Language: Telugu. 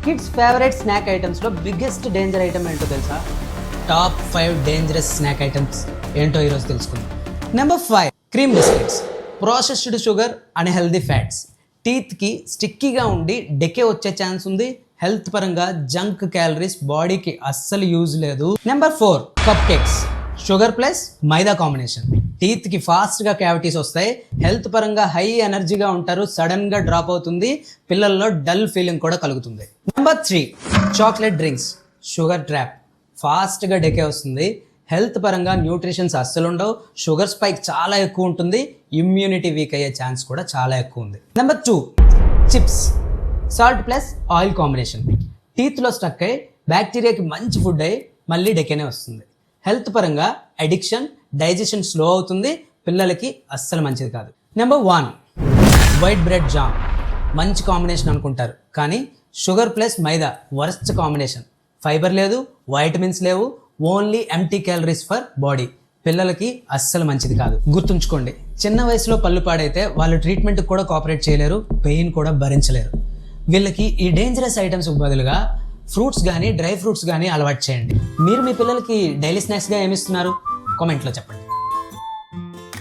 కిడ్స్ ఫేవరెట్ స్నాక్ ఐటమ్స్లో బిగ్గెస్ట్ డేంజర్ ఐటమ్ ఏంటో తెలుసా? టాప్ 5 డేంజరస్ స్నాక్ ఐటమ్స్ ఏంటో ఈరోజు తెలుసుకుందాం. Number 5, cream biscuits. Processed sugar and healthy fats. టీత్కి స్టిక్కీగా ఉండి డెకే వచ్చే ఛాన్స్ ఉంది. హెల్త్ పరంగా జంక్ క్యాలరీస్ బాడీకి అస్సలు యూజ్ లేదు. Number 4, cupcakes. Sugar plus maida combination. టీత్కి ఫాస్ట్గా క్యావిటీస్ వస్తాయి. హెల్త్ పరంగా హై ఎనర్జీగా ఉంటారు. సడన్గా డ్రాప్ అవుతుంది. పిల్లల్లో డల్ ఫీలింగ్ కూడా కలుగుతుంది. Number 3, chocolate drinks. Sugar trap. ఫాస్ట్గా డెకే వస్తుంది. హెల్త్ పరంగా న్యూట్రిషన్స్ అస్సలు ఉండవు. షుగర్ స్పైక్ చాలా ఎక్కువ ఉంటుంది. ఇమ్యూనిటీ వీక్ అయ్యే ఛాన్స్ కూడా చాలా ఎక్కువ ఉంది. Number 2, chips. Salt plus oil combination. టీత్లో స్టక్ అయ్యి బ్యాక్టీరియాకి మంచి ఫుడ్ అయ్యి మళ్ళీ డెకేనే వస్తుంది. హెల్త్ పరంగా అడిక్షన్, డైజెషన్ స్లో అవుతుంది. పిల్లలకి అస్సలు మంచిది కాదు. Number 1, white bread jam. మంచి కాంబినేషన్ అనుకుంటారు, కానీ షుగర్ ప్లస్ మైదా వర్స్ట్ కాంబినేషన్. ఫైబర్ లేదు, వైటమిన్స్ లేవు, only empty calories for body. పిల్లలకి అస్సలు మంచిది కాదు. గుర్తుంచుకోండి, చిన్న వయసులో పళ్ళు పాడైతే వాళ్ళు ట్రీట్మెంట్కి కూడా కోఆపరేట్ చేయలేరు, పెయిన్ కూడా భరించలేరు. వీళ్ళకి ఈ డేంజరస్ ఐటమ్స్ బదులుగా ఫ్రూట్స్ కానీ డ్రై ఫ్రూట్స్ కానీ అలవాటు చేయండి. మీరు మీ పిల్లలకి డైలీ స్నాక్స్గా ఏమిస్తున్నారు? కామెంట్లో చెప్పండి.